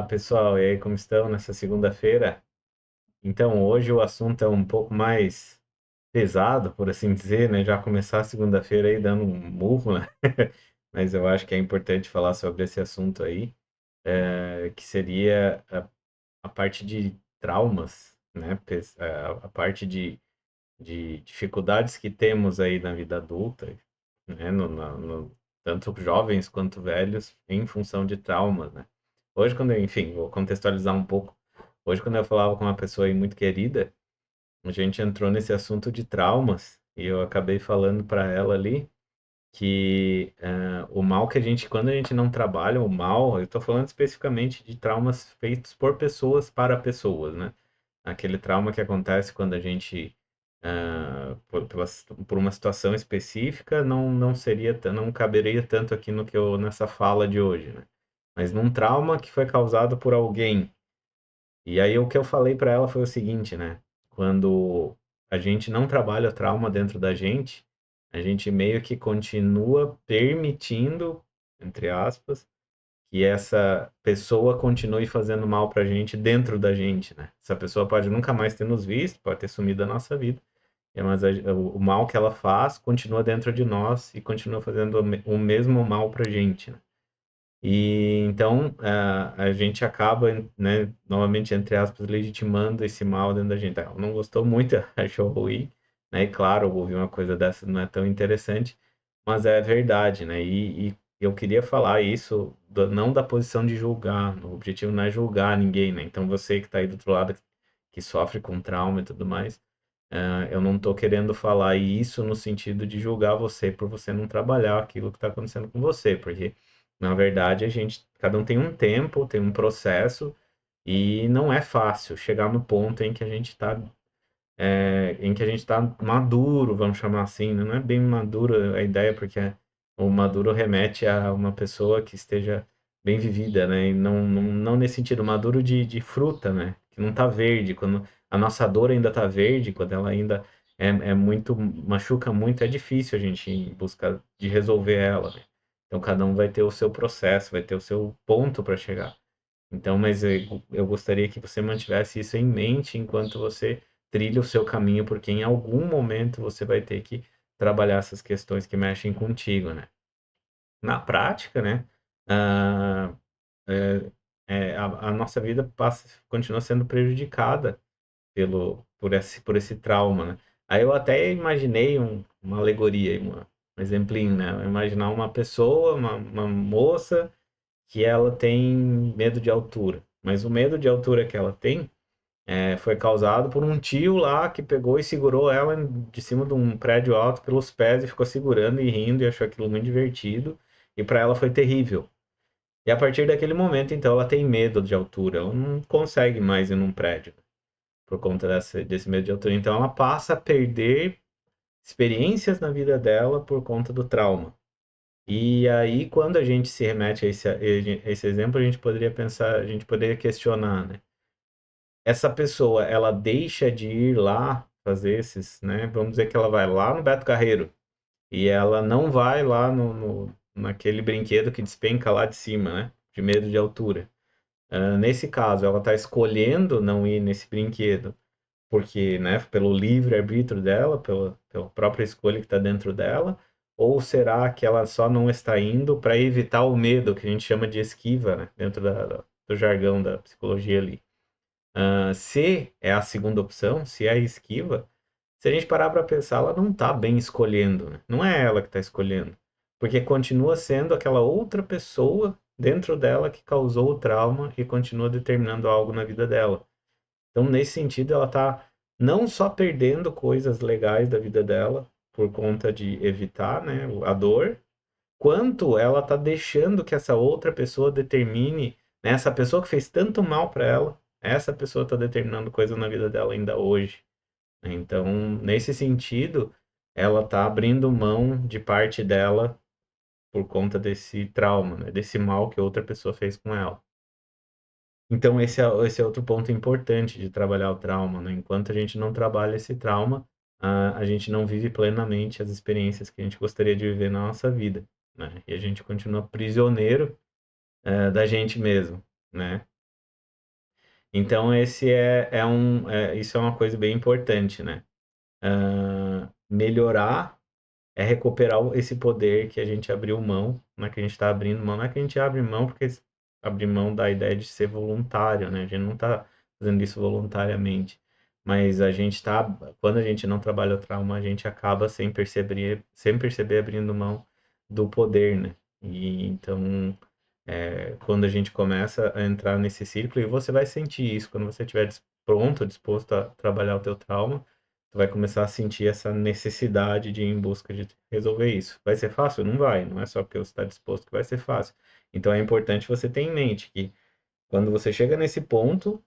Pessoal, e aí, como estão nessa segunda-feira? Então, hoje o assunto é um pouco mais pesado, por assim dizer, né? Já começar a segunda-feira aí dando um murro, né? Mas eu acho que é importante falar sobre esse assunto aí, que seria a parte de traumas, né? A parte de dificuldades que temos aí na vida adulta, né? Tanto jovens quanto velhos, em função de traumas, né? Hoje, enfim, vou contextualizar um pouco. Hoje, quando eu falava com uma pessoa aí muito querida, a gente entrou nesse assunto de traumas e eu acabei falando para ela ali que o mal que quando a gente não trabalha o mal, eu estou falando especificamente de traumas feitos por pessoas para pessoas, né? Aquele trauma que acontece quando a gente, por uma situação específica, não caberia tanto aqui nessa fala de hoje, né? Mas num trauma que foi causado por alguém. E aí o que eu falei para ela foi o seguinte, né? Quando a gente não trabalha o trauma dentro da gente, a gente meio que continua permitindo, entre aspas, que essa pessoa continue fazendo mal pra gente dentro da gente, né? Essa pessoa pode nunca mais ter nos visto, pode ter sumido da nossa vida, mas o mal que ela faz continua dentro de nós e continua fazendo o mesmo mal pra gente, né? E então a gente acaba, né, novamente, entre aspas, legitimando esse mal dentro da gente. Ela não gostou muito, achou ruim, né? E claro, ouvir uma coisa dessa não é tão interessante, mas é verdade, né? E eu queria falar isso não da posição de julgar, o objetivo não é julgar ninguém, né? Então você que está aí do outro lado, que sofre com trauma e tudo mais, eu não estou querendo falar isso no sentido de julgar você por você não trabalhar aquilo que está acontecendo com você, porque na verdade cada um tem um tempo, tem um processo e não é fácil chegar no ponto em que a gente está maduro, vamos chamar assim, né? Não é bem maduro a ideia, porque o maduro remete a uma pessoa que esteja bem vivida, né? E não nesse sentido, maduro de fruta, né? Que não está verde, quando a nossa dor ainda está verde, quando ela ainda é muito, machuca muito, é difícil a gente ir em busca de resolver ela, né? Então cada um vai ter o seu processo, vai ter o seu ponto para chegar. Então, mas eu gostaria que você mantivesse isso em mente enquanto você trilha o seu caminho, porque em algum momento você vai ter que trabalhar essas questões que mexem contigo, né? Na prática, né? ah, é, a nossa vida continua sendo prejudicada por esse trauma, né? Aí eu até imaginei uma alegoria, um exemplinho, né? Imaginar uma pessoa, uma moça que ela tem medo de altura. Mas o medo de altura que ela tem foi causado por um tio lá que pegou e segurou ela de cima de um prédio alto pelos pés e ficou segurando e rindo e achou aquilo muito divertido. E para ela foi terrível. E a partir daquele momento, então, ela tem medo de altura. Ela não consegue mais ir num prédio por conta desse medo de altura. Então, ela passa a perder experiências na vida dela por conta do trauma. E aí, quando a gente se remete a esse exemplo, a gente poderia pensar, a gente poderia questionar, né? Essa pessoa, ela deixa de ir lá fazer esses, né? Vamos dizer que ela vai lá no Beto Carreiro e ela não vai lá naquele brinquedo que despenca lá de cima, né? De medo de altura. Nesse caso, ela está escolhendo não ir nesse brinquedo porque, né, pelo livre-arbítrio dela, pela própria escolha que está dentro dela, ou será que ela só não está indo para evitar o medo, que a gente chama de esquiva, né, dentro do jargão da psicologia ali? Se é a segunda opção, se é a esquiva, se a gente parar para pensar, ela não está bem escolhendo, né? Não é ela que está escolhendo, porque continua sendo aquela outra pessoa dentro dela que causou o trauma e continua determinando algo na vida dela. Então, nesse sentido, ela está não só perdendo coisas legais da vida dela por conta de evitar, né, a dor, quanto ela está deixando que essa outra pessoa determine, né, essa pessoa que fez tanto mal para ela, essa pessoa está determinando coisa na vida dela ainda hoje. Então, nesse sentido, ela está abrindo mão de parte dela por conta desse trauma, né, desse mal que outra pessoa fez com ela. Então, esse é outro ponto importante de trabalhar o trauma, né? Enquanto a gente não trabalha esse trauma, a gente não vive plenamente as experiências que a gente gostaria de viver na nossa vida, né? E a gente continua prisioneiro, da gente mesmo, né? Então, isso é uma coisa bem importante, né? Melhorar é recuperar esse poder que a gente abriu mão, não é que a gente está abrindo mão, não é que a gente abre mão porque abre mão da ideia de ser voluntário, né? A gente não está fazendo isso voluntariamente, mas quando a gente não trabalha o trauma, a gente acaba sem perceber abrindo mão do poder, né? E então, quando a gente começa a entrar nesse círculo, e você vai sentir isso quando você estiver pronto, disposto a trabalhar o teu trauma, tu vai começar a sentir essa necessidade de ir em busca de resolver isso. Vai ser fácil? Não vai. Não é só porque você está disposto que vai ser fácil. Então é importante você ter em mente que quando você chega nesse ponto,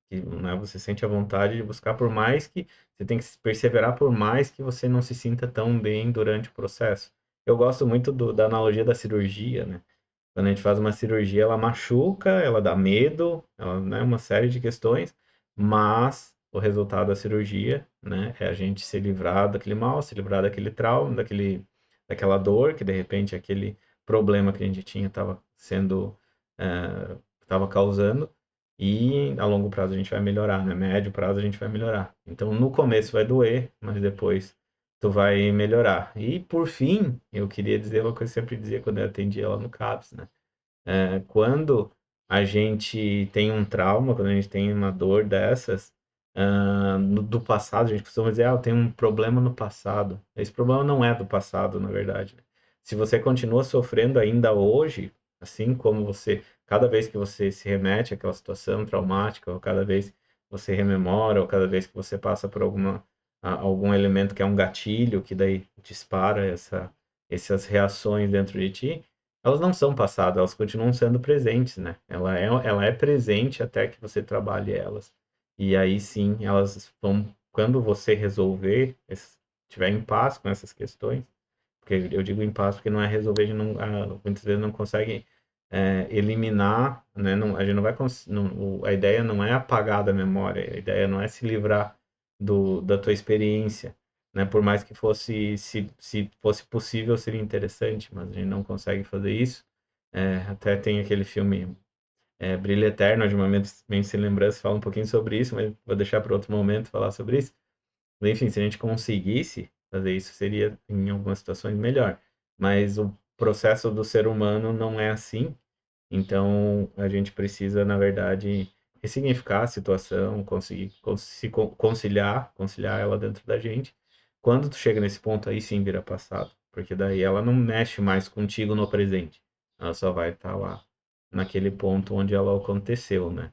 que, né, você sente a vontade de buscar, por mais que você tem que perseverar, por mais que você não se sinta tão bem durante o processo. Eu gosto muito da analogia da cirurgia, né? Quando a gente faz uma cirurgia, ela machuca, ela dá medo, ela, né, uma série de questões, mas o resultado da cirurgia, né, é a gente se livrar daquele mal, se livrar daquele trauma, daquela dor, que de repente aquele problema que a gente tinha estava estava causando, e a longo prazo a gente vai melhorar, né? Médio prazo a gente vai melhorar. Então, no começo vai doer, mas depois tu vai melhorar. E por fim, eu queria dizer uma coisa que eu sempre dizia quando eu atendia lá no CAPS, né? Quando a gente tem um trauma, quando a gente tem uma dor dessas, do passado, a gente costuma dizer, eu tenho um problema no passado. Esse problema não é do passado, na verdade, né? Se você continua sofrendo ainda hoje, assim como cada vez que você se remete àquela situação traumática, ou cada vez que você rememora, ou cada vez que você passa por algum elemento que é um gatilho, que daí dispara essas reações dentro de ti, elas não são passadas, elas continuam sendo presentes, né? Ela é presente até que você trabalhe elas. E aí sim, elas vão, quando você resolver, estiver em paz com essas questões, porque eu digo em paz porque não é resolver, muitas vezes não consegue eliminar, né? Não, a gente não vai, a ideia não é apagar da memória, a ideia não é se livrar da tua experiência, né? Por mais que se fosse possível, seria interessante, mas a gente não consegue fazer isso. Até tem aquele filme Brilho Eterno, de uma mente sem lembrança, fala um pouquinho sobre isso, mas vou deixar para outro momento falar sobre isso. Mas, enfim, se a gente conseguisse fazer isso, seria, em algumas situações, melhor. Mas o processo do ser humano não é assim. Então, a gente precisa, na verdade, ressignificar a situação, conseguir conciliar ela dentro da gente. Quando tu chega nesse ponto, aí sim vira passado. Porque daí ela não mexe mais contigo no presente. Ela só vai estar lá naquele ponto onde ela aconteceu, né?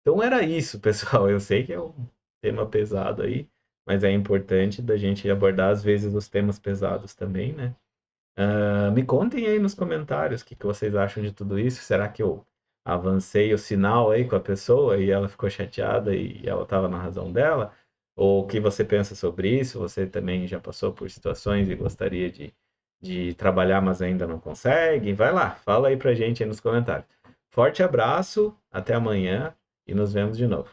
Então era isso, pessoal. Eu sei que é um tema pesado aí, mas é importante da gente abordar às vezes os temas pesados também, né? Me contem aí nos comentários o que que vocês acham de tudo isso. Será que eu avancei o sinal aí com a pessoa e ela ficou chateada e ela estava na razão dela? Ou o que você pensa sobre isso? Você também já passou por situações e gostaria de trabalhar, mas ainda não consegue? Vai lá, fala aí pra gente aí nos comentários. Forte abraço, até amanhã e nos vemos de novo.